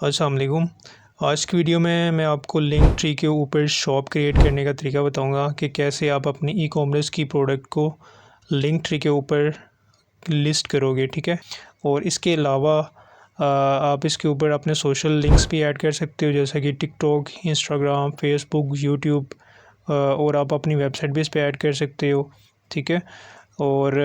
अस्सलाम वालेकुम। आज की वीडियो में मैं आपको लिंक ट्री के ऊपर शॉप क्रिएट करने का तरीका बताऊंगा कि कैसे आप अपनी ई कॉमर्स की प्रोडक्ट को लिंक ट्री के ऊपर लिस्ट करोगे, ठीक है। और इसके अलावा आप इसके ऊपर अपने सोशल लिंक्स भी ऐड कर सकते हो, जैसा कि टिकटॉक, इंस्टाग्राम, फेसबुक, यूट्यूब, और आप अपनी वेबसाइट भी इस पर ऐड कर सकते हो, ठीक है। और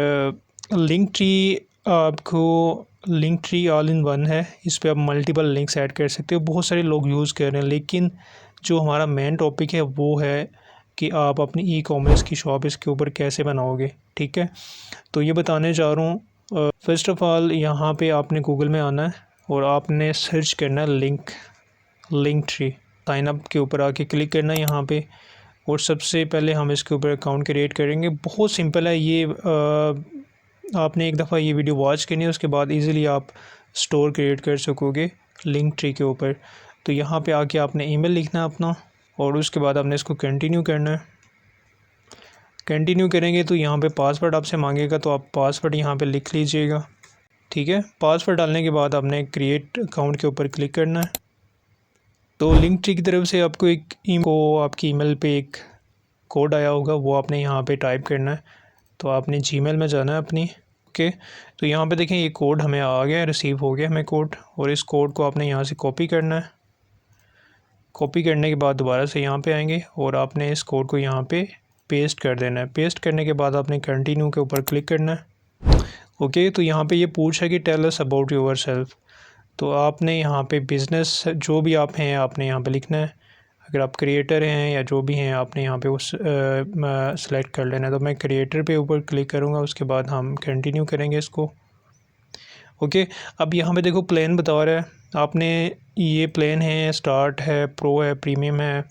लिंक ट्री आपको link tree all in one है। इस पे आप मल्टीपल लिंक्स ऐड कर सकते हो। बहुत सारे लोग यूज़ कर रहे हैं, लेकिन जो हमारा मेन टॉपिक है वो है कि आप अपनी ई कॉमर्स की शॉप इसके ऊपर कैसे बनाओगे, ठीक है। तो ये बताने जा रहा हूँ। फ़र्स्ट ऑफ़ ऑल यहाँ पे आपने गूगल में आना है और आपने सर्च करना है लिंक ट्री। साइन अप के ऊपर आके क्लिक करना है यहाँ पे, और सबसे पहले हम इसके ऊपर अकाउंट क्रिएट करेंगे। बहुत सिंपल है ये। आपने एक दफ़ा ये वीडियो वॉच करनी है, उसके बाद इजीली आप स्टोर क्रिएट कर सकोगे लिंक ट्री के ऊपर। तो यहाँ पे आके आपने ईमेल लिखना है अपना, और उसके बाद आपने इसको कंटिन्यू करना है। कंटिन्यू करेंगे तो यहाँ पे पासवर्ड आपसे मांगेगा, तो आप पासवर्ड यहाँ पे लिख लीजिएगा, ठीक है। पासवर्ड डालने के बाद आपने क्रिएट अकाउंट के ऊपर क्लिक करना है। तो लिंक ट्री की तरफ से आपको आपकी ईमेल पे एक कोड आया होगा, वो आपने यहाँ पे टाइप करना है। तो आपने जीमेल में जाना है अपनी, ओके। तो यहाँ पे देखें ये कोड हमें आ गया, रिसीव हो गया हमें कोड, और इस कोड को आपने यहाँ से कॉपी करना है। कॉपी करने के बाद दोबारा से यहाँ पे आएंगे और आपने इस कोड को यहाँ पे पेस्ट कर देना है। पेस्ट करने के बाद आपने कंटिन्यू के ऊपर क्लिक करना है, ओके। तो यहाँ पे ये पूछ है कि tell us about yourself. तो आपने यहाँ पे बिज़नेस जो भी आप हैं आपने यहाँ पे लिखना है। अगर आप क्रिएटर हैं या जो भी हैं आपने यहाँ पे उस सेलेक्ट कर लेना है। तो मैं क्रिएटर पे ऊपर क्लिक करूँगा, उसके बाद हम कंटिन्यू करेंगे इसको, ओके। अब यहाँ पे देखो प्लान बता रहा है, आपने ये प्लान है, स्टार्ट है, प्रो है, प्रीमियम है,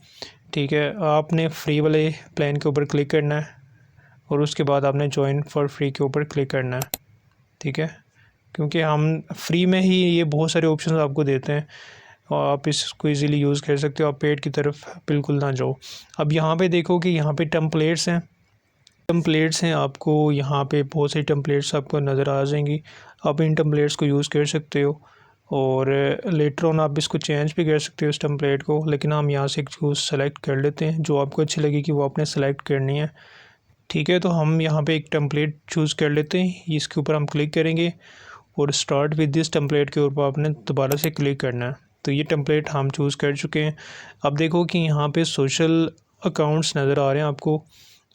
ठीक है। आपने फ्री वाले प्लान के ऊपर क्लिक करना है, और उसके बाद आपने जॉइन फॉर फ्री के ऊपर क्लिक करना है, ठीक है। क्योंकि हम फ्री में ही ये बहुत सारे ऑप्शन आपको देते हैं और आप इसको इजीली यूज़ कर सकते हो। आप पेड की तरफ बिल्कुल ना जाओ। अब यहाँ पे देखो कि यहाँ पे टेम्पलेट्स हैं। आपको यहाँ पे बहुत सारी टेम्पलेट्स आपको नज़र आ जाएंगी। आप इन टेम्पलेट्स को यूज़ कर सकते हो, और लेटर ऑन आप इसको चेंज भी कर सकते हो इस टेम्पलेट को। लेकिन हम यहाँ से एक चूज़ सेलेक्ट कर लेते हैं जो आपको अच्छी लगी कि वो आपने सेलेक्ट करनी है, ठीक है। तो हम यहाँ पे एक टेम्पलेट चूज़ कर लेते हैं, इसके ऊपर हम क्लिक करेंगे और स्टार्ट विद दिस टेम्पलेट के ऊपर आपने दोबारा से क्लिक करना है। तो ये टेम्पलेट हम चूज़ कर चुके हैं। अब देखो कि यहाँ पे सोशल अकाउंट्स नज़र आ रहे हैं आपको,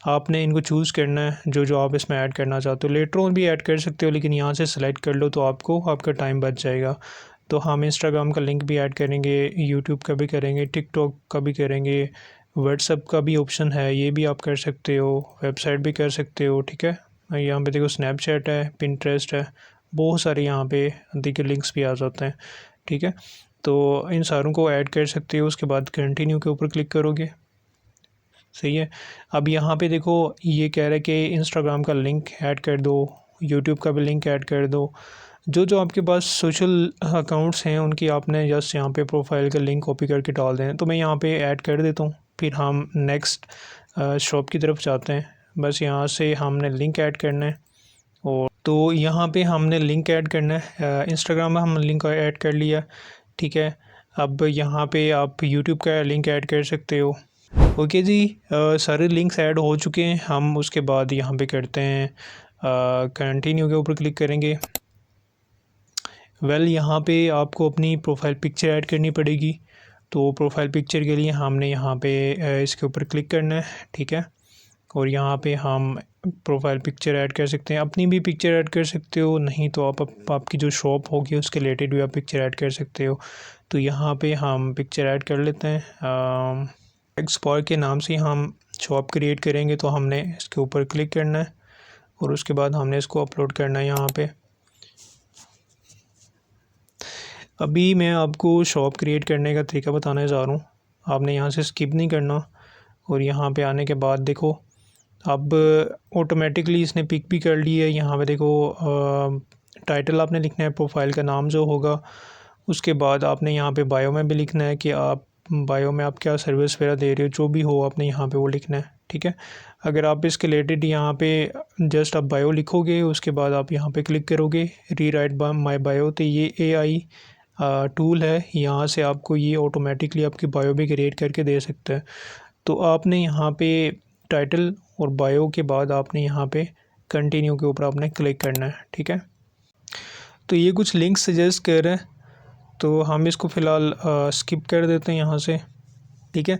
आपने इनको चूज़ करना है जो जो आप इसमें ऐड करना चाहते हो। लेटर ऑन भी ऐड कर सकते हो, लेकिन यहाँ से सेलेक्ट कर लो तो आपका टाइम बच जाएगा। तो हम इंस्टाग्राम का लिंक भी ऐड करेंगे, यूट्यूब का भी करेंगे, टिकटॉक का भी करेंगे, व्हाट्सएप का भी ऑप्शन है, ये भी आप कर सकते हो, वेबसाइट भी कर सकते हो, ठीक है। यहाँ पे देखो स्नैपचैट है, पिंटरेस्ट है, बहुत सारे यहाँ पे देखिए लिंक्स भी आ जाते हैं, ठीक है। तो इन सारों को ऐड कर सकते हो। उसके बाद कंटिन्यू के ऊपर क्लिक करोगे, सही है। अब यहाँ पे देखो ये कह रहा है कि इंस्टाग्राम का लिंक ऐड कर दो, यूट्यूब का भी लिंक ऐड कर दो। जो जो आपके पास सोशल अकाउंट्स हैं उनकी आपने जस्ट यहाँ पे प्रोफाइल का लिंक कॉपी करके डाल दें। तो मैं यहाँ पे ऐड कर देता हूँ, फिर हम नेक्स्ट शॉप की तरफ जाते हैं। बस यहाँ से हमने लिंक ऐड करना है, और तो यहाँ पे हमने लिंक ऐड करना है। इंस्टाग्राम में हम लिंक ऐड कर लिया, ठीक है। अब यहाँ पे आप यूट्यूब का लिंक ऐड कर सकते हो, ओके जी। सारे लिंक्स ऐड हो चुके हैं। हम उसके बाद यहाँ पे करते हैं कंटिन्यू के ऊपर क्लिक करेंगे। यहाँ पे आपको अपनी प्रोफाइल पिक्चर ऐड करनी पड़ेगी। तो प्रोफाइल पिक्चर के लिए हमने यहाँ पे इसके ऊपर क्लिक करना है, ठीक है। और यहाँ पे हम प्रोफाइल पिक्चर ऐड कर सकते हैं, अपनी भी पिक्चर ऐड कर सकते हो, नहीं तो आपकी जो शॉप होगी उसके रिलेटेड भी आप पिक्चर ऐड कर सकते हो। तो यहाँ पे हम पिक्चर ऐड कर लेते हैं। एक्सप्लोर के नाम से हम शॉप क्रिएट करेंगे, तो हमने इसके ऊपर क्लिक करना है और उसके बाद हमने इसको अपलोड करना है यहाँ पे। अभी मैं आपको शॉप क्रिएट करने का तरीका बताने जा रहा हूँ। आपने यहाँ से स्किप नहीं करना, और यहाँ पे आने के बाद देखो अब ऑटोमेटिकली इसने पिक भी कर ली है। यहाँ पे देखो टाइटल आपने लिखना है, प्रोफाइल का नाम जो होगा। उसके बाद आपने यहाँ पे बायो में भी लिखना है कि आप बायो में आप क्या सर्विस वगैरह दे रहे हो, जो भी हो आपने यहाँ पे वो लिखना है, ठीक है। अगर आप इसके रिलेटेड यहाँ पे जस्ट आप बायो लिखोगे, उसके बाद आप यहाँ पे क्लिक करोगे री राइट माई बायो, तो ये AI टूल है, यहाँ से आपको ये ऑटोमेटिकली आपकी बायो भी क्रिएट करके दे सकता है। तो आपने यहाँ पे टाइटल और बायो के बाद आपने यहाँ पे कंटिन्यू के ऊपर आपने क्लिक करना है, ठीक है। तो ये कुछ लिंक सजेस्ट कर रहे हैं, तो हम इसको फ़िलहाल स्किप कर देते हैं यहाँ से, ठीक है।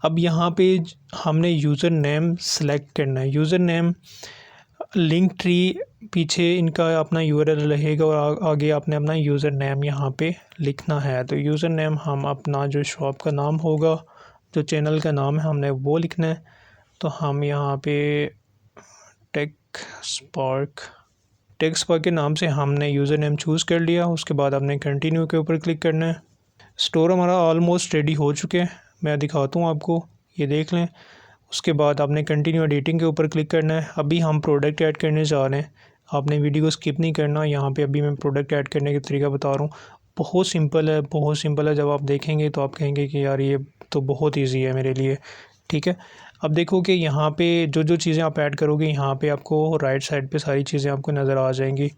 अब यहाँ पे हमने यूज़र नेम सेलेक्ट करना है। यूज़र नेम लिंक ट्री पीछे इनका अपना यूआरएल रहेगा और आगे आपने अपना यूज़र नेम यहाँ पे लिखना है। तो यूज़र नेम हम अपना जो शॉप का नाम होगा, जो चैनल का नाम है, हमने वो लिखना है। तो हम यहाँ पे टेक स्पार्क के नाम से हमने यूज़र नेम चूज़ कर लिया। उसके बाद आपने कंटिन्यू के ऊपर क्लिक करना है। स्टोर हमारा ऑलमोस्ट रेडी हो चुके हैं, मैं दिखाता हूँ आपको, ये देख लें। उसके बाद आपने कंटिन्यू एडिटिंग के ऊपर क्लिक करना है। अभी हम प्रोडक्ट ऐड करने जा रहे हैं, आपने वीडियो को स्किप नहीं करना। यहाँ पे अभी मैं प्रोडक्ट ऐड करने का तरीका बता रहा हूँ। बहुत सिंपल है, बहुत सिंपल है। जब आप देखेंगे तो आप कहेंगे कि यार ये तो बहुत ईजी है मेरे लिए, ठीक है। अब देखो कि यहाँ पे जो जो चीज़ें आप ऐड करोगे, यहाँ पे आपको राइट साइड पे सारी चीज़ें आपको नज़र आ जाएंगी,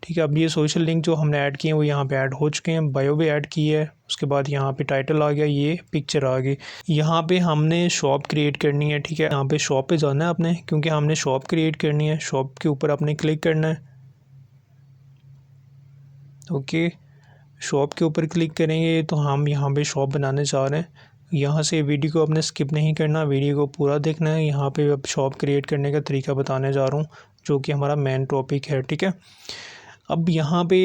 ठीक है। अब ये सोशल लिंक जो हमने ऐड किए हैं वो यहाँ पे ऐड हो चुके हैं। बायो भी ऐड की है। उसके बाद यहाँ पे टाइटल आ गया, ये पिक्चर आ गई। यहाँ पे हमने शॉप क्रिएट करनी है, ठीक है। यहाँ पे शॉप पे जाना है आपने, क्योंकि हमने शॉप क्रिएट करनी है। शॉप के ऊपर आपने क्लिक करना है, ओके। शॉप के ऊपर क्लिक करेंगे तो हम यहाँ पे शॉप बनाने जा रहे हैं। यहाँ से वीडियो को आपने स्किप नहीं करना, वीडियो को पूरा देखना है। यहाँ पे अब शॉप क्रिएट करने का तरीका बताने जा रहा हूँ, जो कि हमारा मेन टॉपिक है, ठीक है। अब यहाँ पे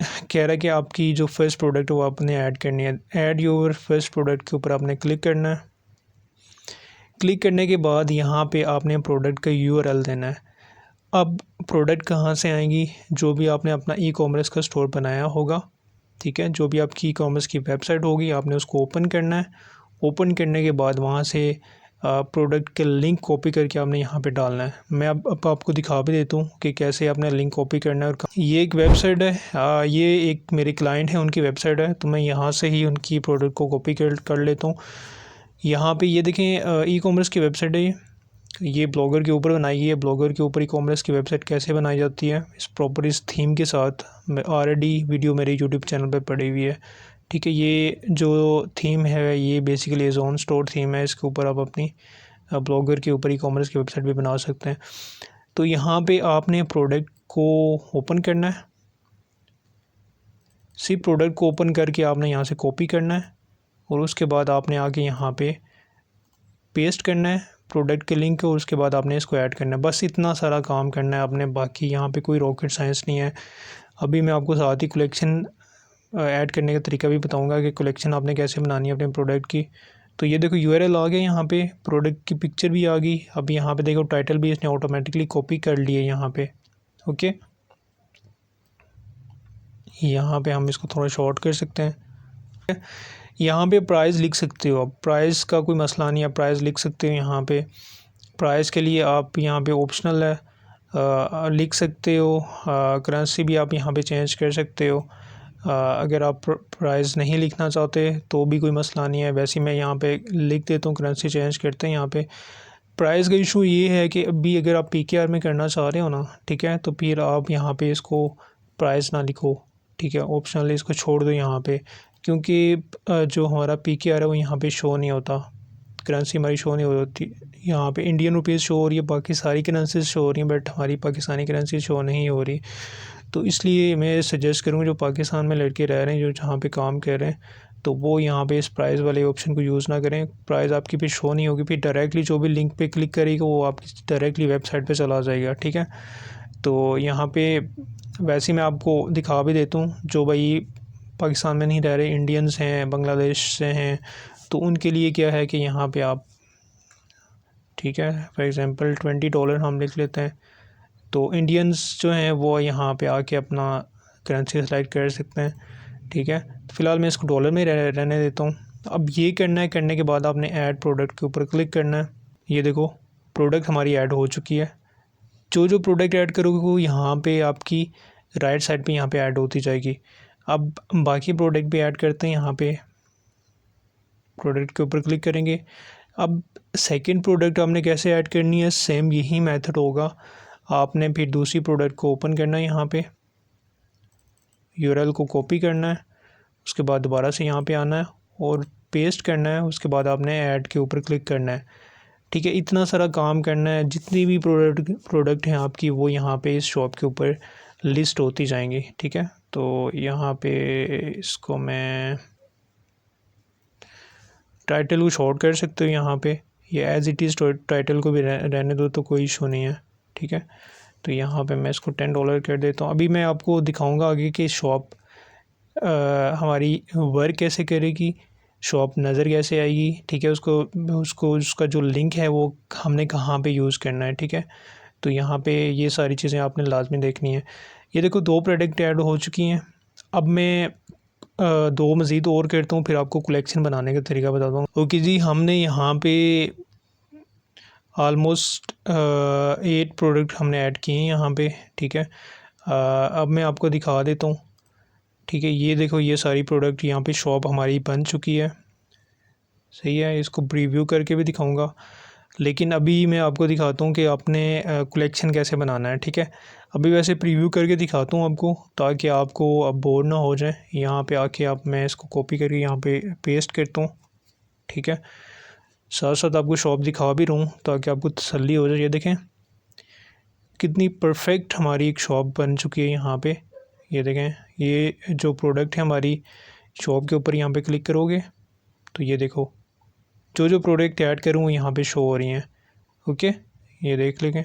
कह रहा है कि आपकी जो फर्स्ट प्रोडक्ट है वो आपने ऐड करनी है। ऐड योर फर्स्ट प्रोडक्ट के ऊपर आपने क्लिक करना है। क्लिक करने के बाद यहाँ पे आपने प्रोडक्ट का यूआरएल देना है। अब प्रोडक्ट कहाँ से आएंगी, जो भी आपने अपना ई कॉमर्स का स्टोर बनाया होगा, ठीक है, जो भी आपकी ई कॉमर्स की वेबसाइट होगी, आपने उसको ओपन करना है। ओपन करने के बाद वहाँ से प्रोडक्ट के लिंक कॉपी करके आपने यहाँ पे डालना है। मैं अब आपको दिखा भी देता हूँ कि कैसे आपने लिंक कॉपी करना है। और ये एक वेबसाइट है, ये एक मेरे क्लाइंट है, उनकी वेबसाइट है, तो मैं यहाँ से ही उनकी प्रोडक्ट को कॉपी कर लेता हूँ। यहाँ पे ये देखें, ई कॉमर्स की वेबसाइट है ये ब्लॉगर के ऊपर बनाई है। ब्लॉगर के ऊपर ई कॉमर्स की वेबसाइट कैसे बनाई जाती है इस थीम के साथ, मैं ऑलरेडी वीडियो मेरे यूट्यूब चैनल पे पड़ी हुई है, ठीक है। ये जो थीम है ये बेसिकली एज़ोन स्टोर थीम है। इसके ऊपर आप अपनी ब्लॉगर के ऊपर ई कॉमर्स की वेबसाइट भी बना सकते हैं। तो यहाँ पे आपने प्रोडक्ट को ओपन करना है। प्रोडक्ट को ओपन करके आपने यहाँ से कॉपी करना है और उसके बाद आपने आके यहाँ पे पेस्ट करना है प्रोडक्ट के लिंक, और उसके बाद आपने इसको ऐड करना है। बस इतना सारा काम करना है आपने, बाकी यहाँ पे कोई रॉकेट साइंस नहीं है। अभी मैं आपको साथ ही कलेक्शन ऐड करने का तरीका भी बताऊंगा कि कलेक्शन आपने कैसे बनानी है अपने प्रोडक्ट की। तो ये देखो यूआरएल आ गया, यहाँ पे प्रोडक्ट की पिक्चर भी आ गई। अब यहाँ पे देखो टाइटल भी इसने ऑटोमेटिकली कॉपी कर लिए यहाँ पे, ओके। यहाँ पे हम इसको थोड़ा शॉर्ट कर सकते हैं। यहाँ पे प्राइस लिख सकते हो, अब प्राइस का कोई मसला नहीं है, प्राइस लिख सकते हो। यहाँ पे प्राइस के लिए आप यहाँ पे ऑप्शनल है, लिख सकते हो। करेंसी भी आप यहाँ पे चेंज कर सकते हो। अगर आप प्राइस नहीं लिखना चाहते तो भी कोई मसला नहीं है। वैसे मैं यहाँ पे लिख देता हूँ, करेंसी चेंज करते हैं। यहाँ पे प्राइस का इशू ये है कि अभी अगर आप पीकेआर में करना चाह रहे हो ना, ठीक है, तो फिर आप यहाँ पे इसको प्राइस ना लिखो, ठीक है, ऑप्शनली इसको छोड़ दो यहाँ पे, क्योंकि जो हमारा पीकेआर है वो यहाँ पे शो नहीं होता, करेंसी हमारी शो नहीं होती। यहाँ पे इंडियन रुपीज़ शो हो रही है, बाकी सारी करेंसीज शो हो रही हैं, बट हमारी पाकिस्तानी करेंसी शो नहीं हो रही। तो इसलिए मैं सजेस्ट करूँगा जो पाकिस्तान में लड़के रह रहे हैं, जो जहाँ पे काम कर रहे हैं, तो वो यहाँ पे इस प्राइस वाले ऑप्शन को यूज़ ना करें। प्राइस आपकी फिर शो नहीं होगी, फिर डायरेक्टली जो भी लिंक पे क्लिक करेगा वो आपकी डायरेक्टली वेबसाइट पे चला जाएगा, ठीक है। तो यहाँ पे वैसे मैं आपको दिखा भी देता हूँ, जो भाई पाकिस्तान में नहीं रह रहे, इंडियंस हैं, बांग्लादेश से हैं, तो उनके लिए क्या है कि यहाँ पे आप, ठीक है, फॉर एग्ज़ाम्पल $20 हम लिख लेते हैं। तो इंडियंस जो हैं वो यहाँ पे आके अपना करेंसी सेलेक्ट कर सकते हैं, ठीक है। तो फ़िलहाल मैं इसको डॉलर में रहने देता हूँ। अब ये करना है, करने के बाद आपने ऐड प्रोडक्ट के ऊपर क्लिक करना है। ये देखो प्रोडक्ट हमारी ऐड हो चुकी है। जो जो प्रोडक्ट ऐड करोगे वो यहाँ पे आपकी राइट साइड पे यहाँ पे ऐड होती जाएगी। अब बाकी प्रोडक्ट भी ऐड करते हैं। यहाँ पे प्रोडक्ट के ऊपर क्लिक करेंगे। अब सेकंड प्रोडक्ट आपने कैसे ऐड करनी है, सेम यही मेथड होगा। आपने फिर दूसरी प्रोडक्ट को ओपन करना है। यहाँ पे यूआरएल को कॉपी करना है, उसके बाद दोबारा से यहाँ पे आना है और पेस्ट करना है, उसके बाद आपने ऐड के ऊपर क्लिक करना है। ठीक है, इतना सारा काम करना है। जितनी भी प्रोडक्ट हैं आपकी वो यहाँ पे इस शॉप के ऊपर लिस्ट होती जाएंगी। ठीक है, तो यहाँ पे इसको मैं टाइटल को शॉर्ट कर सकते हो यहाँ पे, ये एज इट इज़ टाइटल को भी रहने दो तो कोई इशू नहीं है। ठीक है, तो यहाँ पे मैं इसको $10 कर देता हूँ। अभी मैं आपको दिखाऊंगा आगे कि शॉप हमारी वर्क कैसे करेगी, शॉप नज़र कैसे आएगी। ठीक है, उसको उसका जो लिंक है वो हमने कहाँ पे यूज़ करना है। ठीक है, तो यहाँ पे ये सारी चीज़ें आपने लाजमी देखनी है। ये देखो 2 प्रोडक्ट ऐड हो चुकी हैं। अब मैं 2 मज़ीद और करता हूँ, फिर आपको कलेक्शन बनाने का तरीका बताता हूँ। ओके जी, हमने यहाँ पे आलमोस्ट 8 प्रोडक्ट हमने ऐड किए हैं यहाँ पे। ठीक है, अब मैं आपको दिखा देता हूँ। ठीक है, ये देखो ये सारी प्रोडक्ट यहाँ पे शॉप हमारी बन चुकी है। सही है, इसको प्रीव्यू करके भी दिखाऊंगा, लेकिन अभी मैं आपको दिखाता हूँ कि आपने कलेक्शन कैसे बनाना है। ठीक है, अभी वैसे प्रीव्यू करके दिखाता हूँ आपको, ताकि आपको अब बोर ना हो जाए। यहाँ पे आके अब मैं इसको कॉपी करके यहाँ पे पेस्ट करता हूँ। ठीक है, साथ साथ आपको शॉप दिखा भी रहा हूँ ताकि आपको तसल्ली हो जाए। ये देखें कितनी परफेक्ट हमारी एक शॉप बन चुकी है यहाँ पे। ये देखें, ये जो प्रोडक्ट है हमारी शॉप के ऊपर, यहाँ पे क्लिक करोगे तो ये देखो जो जो प्रोडक्ट ऐड करूँ यहाँ पे शो हो रही हैं। ओके, ये देख लेंगे।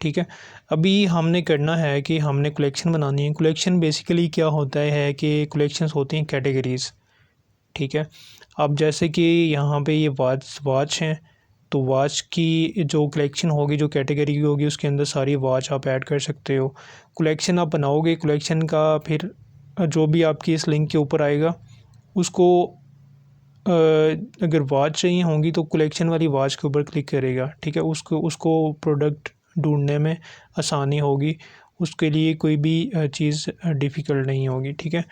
ठीक है, अभी हमने करना है कि हमने कलेक्शन बनानी है। कलेक्शन बेसिकली क्या होता है कि कलेक्शंस होती हैं कैटेगरीज़। ठीक है, अब जैसे कि यहाँ पे ये वाच हैं, तो वाच की जो कलेक्शन होगी, जो कैटेगरी की होगी, उसके अंदर सारी वाच आप ऐड कर सकते हो। कलेक्शन आप बनाओगे, कलेक्शन का फिर जो भी आपकी इस लिंक के ऊपर आएगा उसको अगर वाच चाहिए होंगी तो कलेक्शन वाली वाच के ऊपर क्लिक करेगा। ठीक है, उसको प्रोडक्ट ढूंढने में आसानी होगी, उसके लिए कोई भी चीज़ डिफ़िकल्ट नहीं होगी। ठीक है,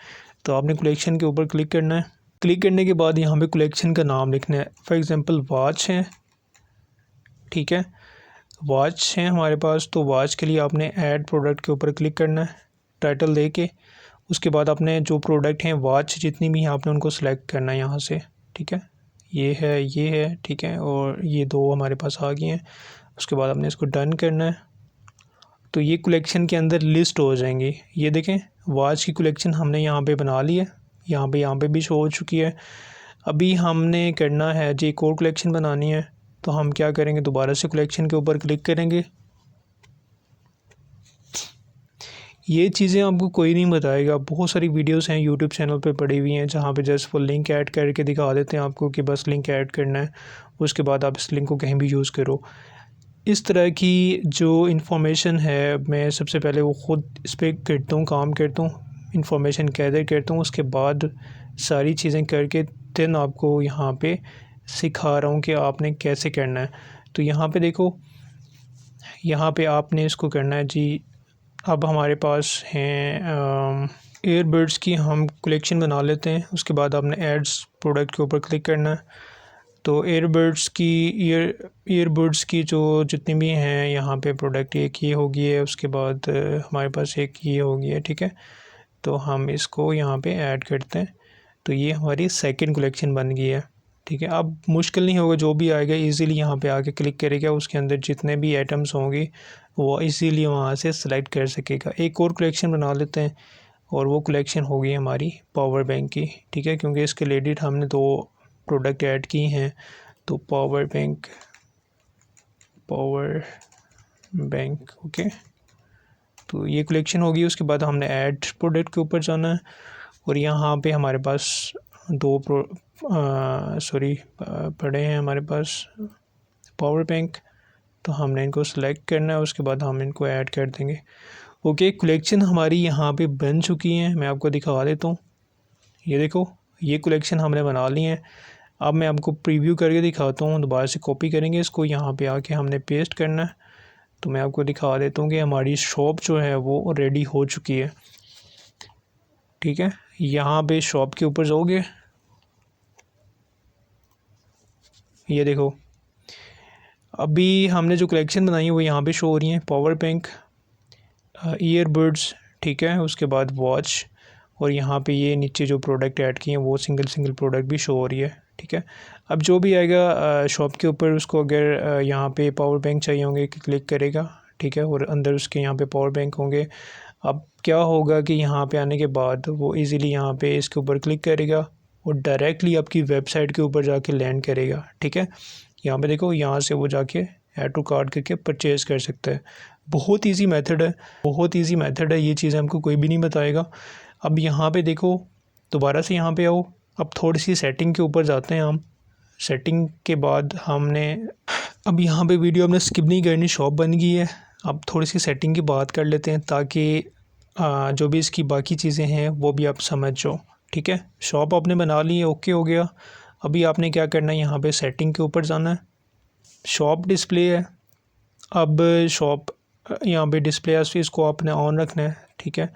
तो आपने कलेक्शन के ऊपर क्लिक करना है। क्लिक करने के बाद यहाँ पे कलेक्शन का नाम लिखना है। फॉर एग्ज़ाम्पल वाच है। ठीक है, वाच है हमारे पास, तो वाच के लिए आपने ऐड प्रोडक्ट के ऊपर क्लिक करना है टाइटल दे के। उसके बाद आपने जो प्रोडक्ट हैं वाच जितनी भी हैं आपने उनको सेलेक्ट करना है यहाँ से। ठीक है, ये है। ठीक है, और ये 2 हमारे पास आ गए हैं। उसके बाद आपने इसको डन करना है, तो ये कलेक्शन के अंदर लिस्ट हो जाएंगी। ये देखें वाच की कलेक्शन हमने यहाँ पे बना ली है, यहाँ पे भी शो हो चुकी है। अभी हमने करना है जी एक और कलेक्शन बनानी है, तो हम क्या करेंगे, दोबारा से कलेक्शन के ऊपर क्लिक करेंगे। ये चीज़ें आपको कोई नहीं बताएगा, बहुत सारी वीडियोस हैं यूट्यूब चैनल पे पड़ी हुई हैं जहाँ पे जस्ट वो लिंक ऐड करके दिखा देते हैं आपको कि बस लिंक ऐड करना है, उसके बाद आप इस लिंक को कहीं भी यूज़ करो। इस तरह की जो इन्फॉर्मेशन है मैं सबसे पहले वो ख़ुद इस पर करता हूँ, काम करता हूँ, इन्फॉर्मेशन गैदर करता हूँ, उसके बाद सारी चीज़ें करके देन आपको यहाँ पे सिखा रहा हूँ कि आपने कैसे करना है। तो यहाँ पे देखो, यहाँ पे आपने इसको करना है जी। अब हमारे पास हैं ईयरबड्स की, हम कलेक्शन बना लेते हैं। उसके बाद आपने एड्स प्रोडक्ट के ऊपर क्लिक करना है। तो ईयरबड्स की जो जितनी भी हैं यहाँ पे प्रोडक्ट, एक ये होगी है, उसके बाद हमारे पास एक ये होगी है। ठीक है, तो हम इसको यहाँ पे ऐड करते हैं, तो ये हमारी सेकंड कलेक्शन बन गई है। ठीक है, अब मुश्किल नहीं होगा, जो भी आएगा इजीली यहाँ पे आके क्लिक करेगा, उसके अंदर जितने भी आइटम्स होंगी वो इजीली वहाँ से सेलेक्ट कर सकेगा। एक और कलेक्शन बना लेते हैं, और वो कलेक्शन होगी हमारी पावर बैंक की। ठीक है, क्योंकि इसके रिलेटेड हमने 2 प्रोडक्ट ऐड की हैं, तो पावर बैंक ओके, तो ये कलेक्शन होगी। उसके बाद हमने ऐड प्रोडक्ट के ऊपर जाना है, और यहाँ पे हमारे पास 2 पड़े हैं हमारे पास पावर बैंक, तो हमने इनको सेलेक्ट करना है, उसके बाद हम इनको ऐड कर देंगे। ओके, कलेक्शन हमारी यहाँ पे बन चुकी हैं, मैं आपको दिखा देता हूँ। ये देखो ये कलेक्शन हमने बना ली हैं। अब मैं आपको प्रीव्यू करके दिखाता हूँ, दोबारा से कॉपी करेंगे इसको, यहाँ पे आके हमने पेस्ट करना है। तो मैं आपको दिखा देता हूँ कि हमारी शॉप जो है वो रेडी हो चुकी है। ठीक है, यहाँ पे शॉप के ऊपर जाओगे, ये देखो अभी हमने जो कलेक्शन बनाई है वो यहाँ पे शो हो रही है। पावर बैंक, ईयरबड्स, ठीक है। उसके बाद वॉच, और यहाँ पे ये नीचे जो प्रोडक्ट ऐड किए हैं वो सिंगल प्रोडक्ट भी शो हो रही है, ठीक है। अब जो भी आएगा शॉप के ऊपर, उसको अगर यहाँ पे पावर बैंक चाहिए होंगे कि क्लिक करेगा, ठीक है, और अंदर उसके यहाँ पे पावर बैंक होंगे। अब क्या होगा कि यहाँ पे आने के बाद वो इजीली यहाँ पे इसके ऊपर क्लिक करेगा और डायरेक्टली आपकी वेबसाइट के ऊपर जाके लैंड करेगा, ठीक है। यहाँ पे देखो, यहाँ से वो जाके ऐड टू कार्ट करके परचेज़ कर सकता है। बहुत ईजी मेथड है, बहुत ईजी मेथड है। ये चीज़ हमको कोई भी नहीं बताएगा। अब यहाँ पे देखो, दोबारा से यहाँ पे आओ। अब थोड़ी सी सेटिंग के ऊपर जाते हैं हम। सेटिंग के बाद अब यहाँ पे वीडियो हमने स्किप नहीं करनी, शॉप बन गई है। अब थोड़ी सी सेटिंग की बात कर लेते हैं ताकि जो भी इसकी बाकी चीज़ें हैं वो भी आप समझ जाओ, ठीक है। शॉप आपने बना ली है, ओके हो गया। अभी आपने क्या करना है, यहाँ पे सेटिंग के ऊपर जाना है। शॉप डिस्प्ले है। अब शॉप यहाँ पे डिस्प्ले है, इसको आपने ऑन रखना है, ठीक है।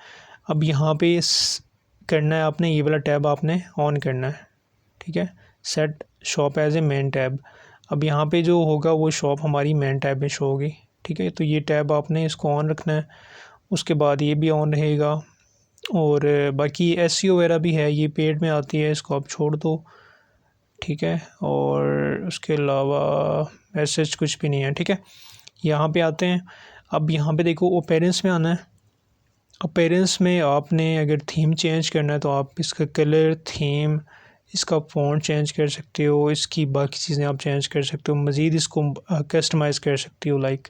अब यहाँ पे करना है आपने, ये वाला टैब आपने ऑन करना है, ठीक है। Set shop as a main tab. अब यहाँ पे जो होगा वो शॉप हमारी मेन टैब में शो होगी, ठीक है। तो ये टैब आपने इसको ऑन रखना है। उसके बाद ये भी ऑन रहेगा। और बाकी एसईओ वगैरह भी है, ये पेड में आती है, इसको आप छोड़ दो, ठीक है। और उसके अलावा ऐसे कुछ भी नहीं है, ठीक है। यहाँ पे आते हैं। अब यहाँ पे देखो, अपीयरेंस में आना है। अपीयरेंस में आपने अगर थीम चेंज करना है तो आप इसका कलर, थीम, इसका फ़ॉन्ट चेंज कर सकते हो, इसकी बाकी चीज़ें आप चेंज कर सकते हो, मज़ीद इसको कस्टमाइज़ कर सकते हो, लाइक,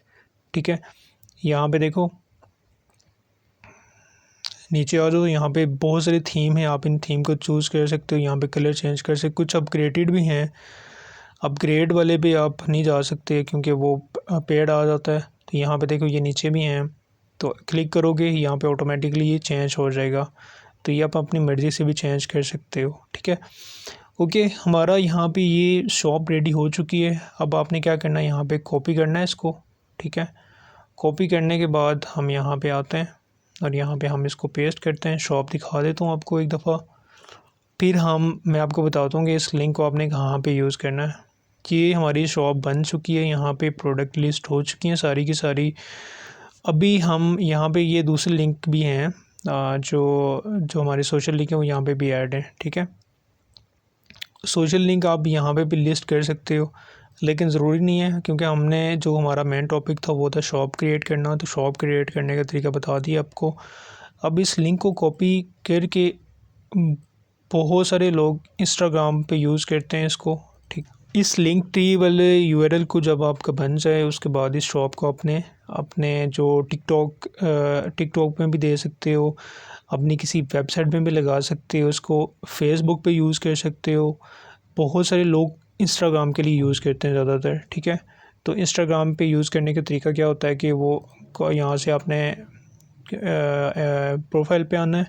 ठीक है। यहाँ पे देखो, नीचे आ जाओ, यहाँ पे बहुत सारी थीम है, आप इन थीम को चूज़ कर सकते हो। यहाँ पे कलर चेंज कर सकते हो। कुछ अपग्रेडेड भी हैं, अपग्रेड वाले भी आप नहीं जा सकते क्योंकि वो पेड आ जाता है। तो यहाँ पे देखो, ये नीचे भी हैं, तो क्लिक करोगे यहाँ पे ऑटोमेटिकली ये चेंज हो जाएगा। तो ये आप अपनी मर्ज़ी से भी चेंज कर सकते हो, ठीक है। ओके, हमारा यहाँ पे ये शॉप रेडी हो चुकी है। अब आपने क्या करना है, यहाँ पे कॉपी करना है इसको, ठीक है। कॉपी करने के बाद हम यहाँ पे आते हैं और यहाँ पे हम इसको पेस्ट करते हैं। शॉप दिखा देता हूँ आपको एक दफ़ा, फिर मैं आपको बताता हूँ कि इस लिंक को आपने कहाँ पे यूज़ करना है। ये हमारी शॉप बन चुकी है, यहाँ पे प्रोडक्ट लिस्ट हो चुकी हैं सारी की सारी। अभी हम यहाँ पे ये दूसरे लिंक भी हैं, जो हमारे सोशल लिंक है वो यहाँ पे भी ऐड है, ठीक है। सोशल लिंक आप यहाँ पे भी लिस्ट कर सकते हो, लेकिन ज़रूरी नहीं है क्योंकि हमने जो हमारा मेन टॉपिक था वो था शॉप क्रिएट करना। तो शॉप क्रिएट करने का तरीका बता दिया आपको। अब इस लिंक को कॉपी करके बहुत सारे लोग इंस्टाग्राम पे यूज़ करते हैं इसको, ठीक। इस लिंक ट्री वाले यूआरएल को जब आपका बन जाए उसके बाद इस शॉप को अपने जो टिकटॉक में भी दे सकते हो, अपनी किसी वेबसाइट में भी लगा सकते हो, इसको फेसबुक पे यूज़ कर सकते हो। बहुत सारे लोग इंस्टाग्राम के लिए यूज़ करते हैं ज़्यादातर, ठीक है। तो इंस्टाग्राम पे यूज़ करने का तरीका क्या होता है कि वो यहाँ से आपने प्रोफाइल पे आना है,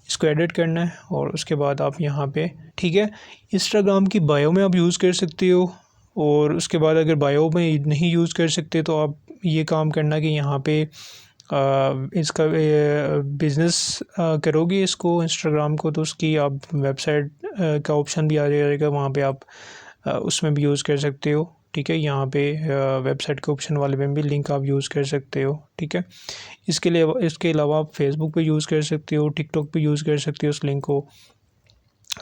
इसको एडिट करना है और उसके बाद आप यहाँ पे, ठीक है, इंस्टाग्राम की बायो में आप यूज़ कर सकते हो। और उसके बाद अगर बायो में नहीं यूज़ कर सकते तो आप ये काम करना कि यहाँ पे इसका बिज़नेस करोगे इसको इंस्टाग्राम को, तो उसकी आप वेबसाइट का ऑप्शन भी आ जाएगा, वहाँ पे आप उसमें भी यूज़ कर सकते हो, ठीक है। यहाँ पे वेबसाइट के ऑप्शन वाले में भी लिंक आप यूज़ कर सकते हो, ठीक है। इसके अलावा आप फेसबुक पे यूज़ कर सकते हो, टिकटॉक पे यूज़ कर सकते हो उस लिंक को।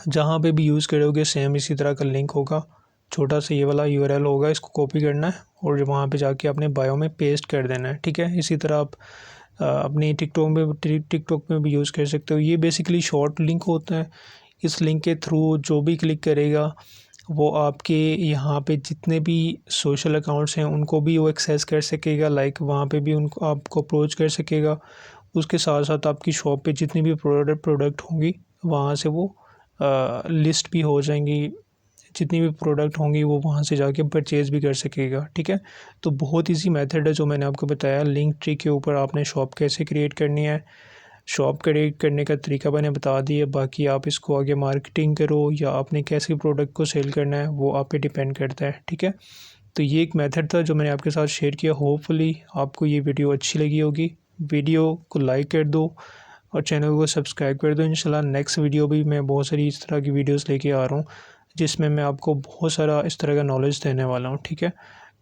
जहाँ पे भी यूज़ करोगे सेम इसी तरह का लिंक होगा, छोटा सा ये वाला यूआरएल होगा, इसको कॉपी करना है और वहाँ पे जाके अपने बायो में पेस्ट कर देना है, ठीक है। इसी तरह आप अपनी टिकटॉक में भी यूज़ कर सकते हो। ये बेसिकली शॉर्ट लिंक होता है। इस लिंक के थ्रू जो भी क्लिक करेगा वो आपके यहाँ पे जितने भी सोशल अकाउंट्स हैं उनको भी वो एक्सेस कर सकेगा, लाइक वहाँ पे भी उनको आपको अप्रोच कर सकेगा। उसके साथ साथ आपकी शॉप पे जितनी भी प्रोडक्ट होंगी वहाँ से वो लिस्ट भी हो जाएंगी, जितनी भी प्रोडक्ट होंगी वो वहाँ से जाके परचेज़ भी कर सकेगा, ठीक है। तो बहुत इजी मेथड है जो मैंने आपको बताया। लिंक ट्री के ऊपर आपने शॉप कैसे क्रिएट करनी है, शॉप क्रिएट करने का तरीका मैंने बता दिया। बाकी आप इसको आगे मार्केटिंग करो या आपने कैसे प्रोडक्ट को सेल करना है वो आप पे डिपेंड करता है, ठीक है। तो ये एक मेथड था जो मैंने आपके साथ शेयर किया। होपफुली आपको ये वीडियो अच्छी लगी होगी। वीडियो को लाइक कर दो और चैनल को सब्सक्राइब कर दो। इंशाल्लाह नेक्स्ट वीडियो भी मैं बहुत सारी इस तरह की वीडियोस लेके आ रहा हूँ जिसमें मैं आपको बहुत सारा इस तरह का नॉलेज देने वाला हूँ, ठीक है।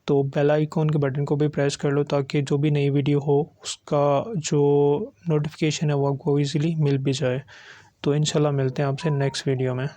तो बेल आइकॉन के बटन को भी प्रेस कर लो ताकि जो भी नई वीडियो हो उसका जो नोटिफिकेशन है वो आपको ईज़िली मिल भी जाए। तो इंशाल्लाह मिलते हैं आपसे नेक्स्ट वीडियो में।